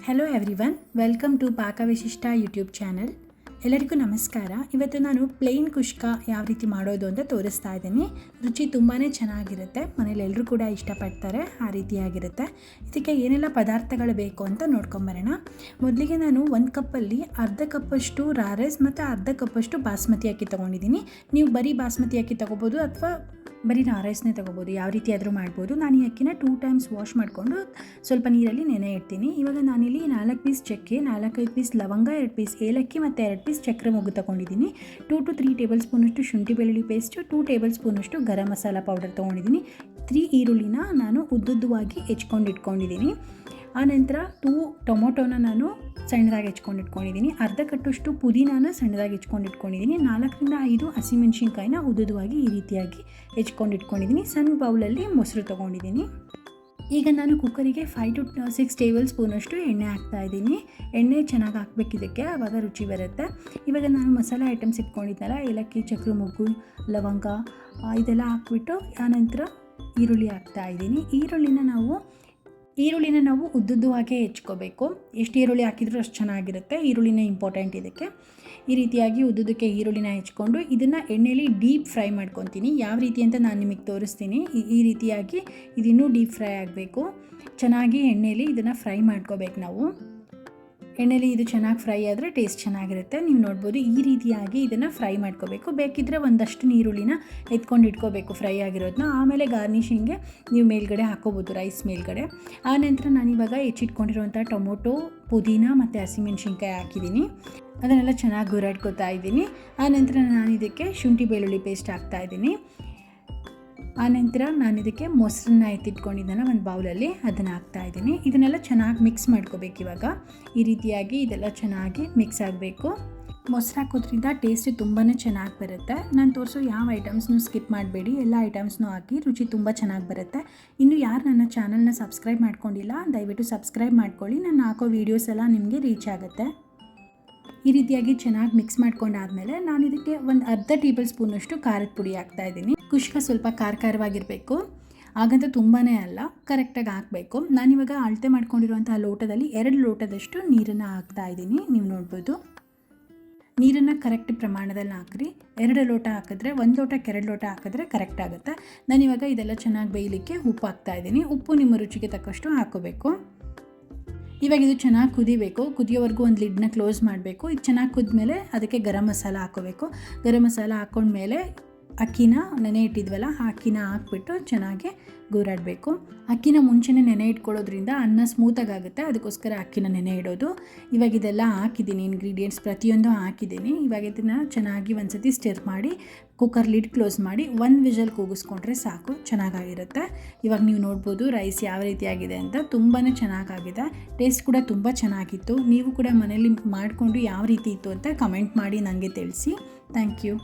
Hello everyone, welcome to Pakavishishta YouTube channel. ಎಲ್ಲರಿಗೂ ನಮಸ್ಕಾರ. ಇವತ್ತು ನಾನು ಪ್ಲೇನ್ ಕುಷ್ಕ ಯಾವ ರೀತಿ ಮಾಡೋದು ಅಂತ ತೋರಿಸ್ತಾ ಇದ್ದೀನಿ. ರುಚಿ ತುಂಬಾ ಚೆನ್ನಾಗಿರುತ್ತೆ, ಮನೇಲಿ ಎಲ್ಲರೂ ಕೂಡ ಇಷ್ಟಪಡ್ತಾರೆ, ಆ ರೀತಿಯಾಗಿರುತ್ತೆ. ಇದಕ್ಕೆ ಏನೆಲ್ಲ ಪದಾರ್ಥಗಳು ಬೇಕು ಅಂತ ನೋಡ್ಕೊಂಬರೋಣ. ಮೊದಲಿಗೆ ನಾನು ಒಂದು ಕಪ್ಪಲ್ಲಿ ಅರ್ಧ ಕಪ್ಪಷ್ಟು ರೈಸ್ ಮತ್ತು ಅರ್ಧ ಕಪ್ಪಷ್ಟು ಬಾಸ್ಮತಿ ಅಕ್ಕಿ ತೊಗೊಂಡಿದ್ದೀನಿ. ನೀವು ಬರೀ ಬಾಸ್ಮತಿ ಅಕ್ಕಿ ತೊಗೋಬೋದು ಅಥವಾ ಬರೀ ರೈಸ್ನೇ ತೊಗೋಬೋದು, ಯಾವ ರೀತಿ ಆದರೂ ಮಾಡ್ಬೋದು. ನಾನು ಈ ಅಕ್ಕಿನ 2 ಟೈಮ್ಸ್ ವಾಶ್ ಮಾಡಿಕೊಂಡು ಸ್ವಲ್ಪ ನೀರಲ್ಲಿ ನೆನೆ ಇಡ್ತೀನಿ. ಇವಾಗ ನಾನಿಲ್ಲಿ 4 ಪೀಸ್ ಚಕ್ಕೆ, 4-5 ಪೀಸ್ ಲವಂಗ, 2 ಪೀಸ್ ಏಲಕ್ಕಿ ಮತ್ತು 2 ಪೀಸ್ ಚಕ್ರ ಮೊಗ್ಗು ತೊಗೊಂಡಿದ್ದೀನಿ. 2 to 3 ಟೇಬಲ್ ಸ್ಪೂನಷ್ಟು ಶುಂಠಿ ಬೆಳ್ಳುಳ್ಳಿ ಪೇಸ್ಟು, 2 ಟೇಬಲ್ ಸ್ಪೂನಷ್ಟು ಗರಂ ಮಸಾಲ ಪೌಡರ್ ತೊಗೊಂಡಿದ್ದೀನಿ. 3 ಈರುಳ್ಳಿನ ನಾನು ಉದ್ದುದ್ದವಾಗಿ ಹೆಚ್ಕೊಂಡು ಇಟ್ಕೊಂಡಿದ್ದೀನಿ. ಆನಂತರ 2 ಟೊಮೊಟೊನ ನಾನು ಸಣ್ಣದಾಗಿ ಹೆಚ್ಕೊಂಡಿಟ್ಕೊಂಡಿದ್ದೀನಿ. ಅರ್ಧ ಕಟ್ಟಷ್ಟು ಪುದೀನಾನ ಸಣ್ಣದಾಗಿ ಹೆಚ್ಕೊಂಡಿಟ್ಕೊಂಡಿದ್ದೀನಿ. 4-5 ಹಸಿಮೆಣ್ಸಿನ್ಕಾಯಿನ ಉದ್ದುದ್ದವಾಗಿ ಈ ರೀತಿಯಾಗಿ ಹೆಚ್ಕೊಂಡಿಟ್ಕೊಂಡಿದ್ದೀನಿ. ಸಣ್ಣ ಬೌಲಲ್ಲಿ ಮೊಸರು ತೊಗೊಂಡಿದ್ದೀನಿ. ಈಗ ನಾನು ಕುಕ್ಕರಿಗೆ 5 to 6 ಟೇಬಲ್ ಸ್ಪೂನಷ್ಟು ಎಣ್ಣೆ ಹಾಕ್ತಾಯಿದ್ದೀನಿ. ಎಣ್ಣೆ ಚೆನ್ನಾಗಿ ಹಾಕಬೇಕಿದ್ದಕ್ಕೆ, ಆವಾಗ ರುಚಿ ಬರುತ್ತೆ. ಇವಾಗ ನಾನು ಮಸಾಲೆ ಐಟಮ್ಸ್ ಇಟ್ಕೊಂಡಿದ್ದೆನಲ್ಲ, ಏಲಕ್ಕಿ, ಚಕ್ರ ಮೊಗ್ಗು, ಲವಂಗ ಇದೆಲ್ಲ ಹಾಕ್ಬಿಟ್ಟು ಆನಂತರ ಈರುಳ್ಳಿ ಹಾಕ್ತಾಯಿದ್ದೀನಿ. ಈರುಳ್ಳಿನ ನಾವು ಉದ್ದುದ್ದವಾಗೇ ಹೆಚ್ಕೋಬೇಕು. ಎಷ್ಟು ಈರುಳ್ಳಿ ಹಾಕಿದ್ರೂ ಅಷ್ಟು ಚೆನ್ನಾಗಿರುತ್ತೆ. ಈರುಳ್ಳಿನ ಇಂಪಾರ್ಟೆಂಟ್ ಇದಕ್ಕೆ. ಈ ರೀತಿಯಾಗಿ ಉದ್ದುದಕ್ಕೆ ಈರುಳ್ಳಿನ ಹೆಚ್ಕೊಂಡು ಇದನ್ನು ಎಣ್ಣೆಯಲ್ಲಿ ಡೀಪ್ ಫ್ರೈ ಮಾಡ್ಕೊತೀನಿ. ಯಾವ ರೀತಿ ಅಂತ ನಾನು ನಿಮಗೆ ತೋರಿಸ್ತೀನಿ. ಈ ರೀತಿಯಾಗಿ ಇದಿನ್ನೂ ಡೀಪ್ ಫ್ರೈ ಆಗಬೇಕು. ಚೆನ್ನಾಗಿ ಎಣ್ಣೆಯಲ್ಲಿ ಇದನ್ನು ಫ್ರೈ ಮಾಡ್ಕೋಬೇಕು ನಾವು. ಎಣ್ಣೆಲಿ ಇದು ಚೆನ್ನಾಗಿ ಫ್ರೈ ಆದರೆ ಟೇಸ್ಟ್ ಚೆನ್ನಾಗಿರುತ್ತೆ. ನೀವು ನೋಡ್ಬೋದು, ಈ ರೀತಿಯಾಗಿ ಇದನ್ನು ಫ್ರೈ ಮಾಡ್ಕೋಬೇಕು. ಬೇಕಿದ್ದರೆ ಒಂದಷ್ಟು ನೀರುಳ್ಳಿನ ಎತ್ಕೊಂಡು ಇಟ್ಕೋಬೇಕು ಫ್ರೈ ಆಗಿರೋದನ್ನ. ಆಮೇಲೆ ಗಾರ್ನಿಷಿಂಗ್ಗೆ ನೀವು ಮೇಲ್ಗಡೆ ಹಾಕೋಬೋದು, ರೈಸ್ ಮೇಲ್ಗಡೆ. ಆನಂತರ ನಾನಿವಾಗ ಹೆಚ್ಚಿಟ್ಕೊಂಡಿರುವಂಥ ಟೊಮೊಟೊ, ಪುದೀನ ಮತ್ತು ಹಸಿಮೆಣ್ಸಿನ್ಕಾಯಿ ಹಾಕಿದ್ದೀನಿ. ಅದನ್ನೆಲ್ಲ ಚೆನ್ನಾಗಿ ಗುರಾಡ್ಕೋತಾ ಇದ್ದೀನಿ. ಆನಂತರ ನಾನು ಇದಕ್ಕೆ ಶುಂಠಿ ಬೆಳ್ಳುಳ್ಳಿ ಪೇಸ್ಟ್ ಹಾಕ್ತಾಯಿದ್ದೀನಿ. ಆನಂತರ ನಾನು ಇದಕ್ಕೆ ಮೊಸರನ್ನ ಎತ್ತಿಟ್ಕೊಂಡಿದ್ದಾನೆ ಒಂದು ಬೌಲಲ್ಲಿ, ಅದನ್ನು ಹಾಕ್ತಾಯಿದ್ದೀನಿ. ಇದನ್ನೆಲ್ಲ ಚೆನ್ನಾಗಿ ಮಿಕ್ಸ್ ಮಾಡ್ಕೋಬೇಕು. ಇವಾಗ ಈ ರೀತಿಯಾಗಿ ಇದೆಲ್ಲ ಚೆನ್ನಾಗಿ ಮಿಕ್ಸ್ ಆಗಬೇಕು. ಮೊಸರು ಹಾಕೋದ್ರಿಂದ ಟೇಸ್ಟ್ ತುಂಬಾ ಚೆನ್ನಾಗಿ ಬರುತ್ತೆ. ನಾನು ತೋರಿಸೋ ಯಾವ ಐಟಮ್ಸ್ನೂ ಸ್ಕಿಪ್ ಮಾಡಬೇಡಿ, ಎಲ್ಲ ಐಟಮ್ಸ್ನೂ ಹಾಕಿ ರುಚಿ ತುಂಬ ಚೆನ್ನಾಗಿ ಬರುತ್ತೆ. ಇನ್ನು ಯಾರು ನನ್ನ ಚಾನಲ್ನ ಸಬ್ಸ್ಕ್ರೈಬ್ ಮಾಡ್ಕೊಂಡಿಲ್ಲ, ದಯವಿಟ್ಟು ಸಬ್ಸ್ಕ್ರೈಬ್ ಮಾಡ್ಕೊಳ್ಳಿ. ನಾನು ಹಾಕೋ ವೀಡಿಯೋಸ್ ಎಲ್ಲ ನಿಮಗೆ ರೀಚ್ ಆಗುತ್ತೆ. ಈ ರೀತಿಯಾಗಿ ಚೆನ್ನಾಗಿ ಮಿಕ್ಸ್ ಮಾಡ್ಕೊಂಡಾದಮೇಲೆ ನಾನು ಇದಕ್ಕೆ ಒಂದು ಅರ್ಧ ಟೇಬಲ್ ಸ್ಪೂನಷ್ಟು ಖಾರದ ಪುಡಿ ಹಾಕ್ತಾಯಿದ್ದೀನಿ. ಕುಷ್ಕ ಸ್ವಲ್ಪ ಖಾರವಾಗಿರಬೇಕು, ಹಾಗಂತ ತುಂಬಾ ಅಲ್ಲ, ಕರೆಕ್ಟಾಗಿ ಹಾಕಬೇಕು. ನಾನಿವಾಗ ಅಳತೆ ಮಾಡ್ಕೊಂಡಿರುವಂಥ ಲೋಟದಲ್ಲಿ 2 ಲೋಟದಷ್ಟು ನೀರನ್ನು ಹಾಕ್ತಾಯಿದ್ದೀನಿ. ನೀವು ನೋಡ್ಬೋದು, ನೀರನ್ನು ಕರೆಕ್ಟ್ ಪ್ರಮಾಣದಲ್ಲಿ ಹಾಕ್ರಿ. 2 ಲೋಟ ಹಾಕಿದ್ರೆ, 1 ಲೋಟಕ್ಕೆ 2 ಲೋಟ ಹಾಕಿದ್ರೆ ಕರೆಕ್ಟ್ ಆಗುತ್ತೆ. ನಾನಿವಾಗ ಇದೆಲ್ಲ ಚೆನ್ನಾಗಿ ಬೇಯಲಿಕ್ಕೆ ಉಪ್ಪು ಹಾಕ್ತಾಯಿದ್ದೀನಿ. ಉಪ್ಪು ನಿಮ್ಮ ರುಚಿಗೆ ತಕ್ಕಷ್ಟು ಹಾಕೋಬೇಕು. ಇವಾಗ ಇದು ಚೆನ್ನಾಗಿ ಕುದಿಬೇಕು. ಕುದಿಯೋವರೆಗೂ ಒಂದು ಲಿಡ್ನ ಕ್ಲೋಸ್ ಮಾಡಬೇಕು. ಇದು ಚೆನ್ನಾಗಿ ಕುದ್ಮೇಲೆ ಅದಕ್ಕೆ ಗರಂ ಮಸಾಲ ಹಾಕೋಬೇಕು. ಗರಂ ಮಸಾಲ ಹಾಕ್ಕೊಂಡ್ಮೇಲೆ ಅಕ್ಕಿನ ನೆನೆ ಇಟ್ಟಿದ್ವಲ್ಲ, ಆ ಅಕ್ಕಿನ ಹಾಕ್ಬಿಟ್ಟು ಚೆನ್ನಾಗಿ ಗೂರಾಡಬೇಕು. ಅಕ್ಕಿನ ಮುಂಚೆನೇ ನೆನೆ ಇಟ್ಕೊಳ್ಳೋದ್ರಿಂದ ಅನ್ನ ಸ್ಮೂತಾಗಿ ಆಗುತ್ತೆ, ಅದಕ್ಕೋಸ್ಕರ ಅಕ್ಕಿನ ನೆನೆ ಇಡೋದು. ಇವಾಗ ಇದೆಲ್ಲ ಹಾಕಿದ್ದೀನಿ, ಇಂಗ್ರೀಡಿಯೆಂಟ್ಸ್ ಪ್ರತಿಯೊಂದು ಹಾಕಿದ್ದೀನಿ. ಇವಾಗ ಇದನ್ನು ಚೆನ್ನಾಗಿ ಒಂದು ಸತಿ ಸ್ಟಿರ್ ಮಾಡಿ ಕುಕ್ಕರ್ ಲಿಡ್ ಕ್ಲೋಸ್ ಮಾಡಿ 1 ವಿಷಲ್ ಕೂಗಿಸ್ಕೊಂಡ್ರೆ ಸಾಕು, ಚೆನ್ನಾಗಾಗಿರುತ್ತೆ. ಇವಾಗ ನೀವು ನೋಡ್ಬೋದು ರೈಸ್ ಯಾವ ರೀತಿಯಾಗಿದೆ ಅಂತ. ತುಂಬಾ ಚೆನ್ನಾಗಾಗಿದೆ, ಟೇಸ್ಟ್ ಕೂಡ ತುಂಬ ಚೆನ್ನಾಗಿತ್ತು. ನೀವು ಕೂಡ ಮನೇಲಿ ಮಾಡಿಕೊಂಡು ಯಾವ ರೀತಿ ಇತ್ತು ಅಂತ ಕಮೆಂಟ್ ಮಾಡಿ ನನಗೆ ತಿಳಿಸಿ. Thank you.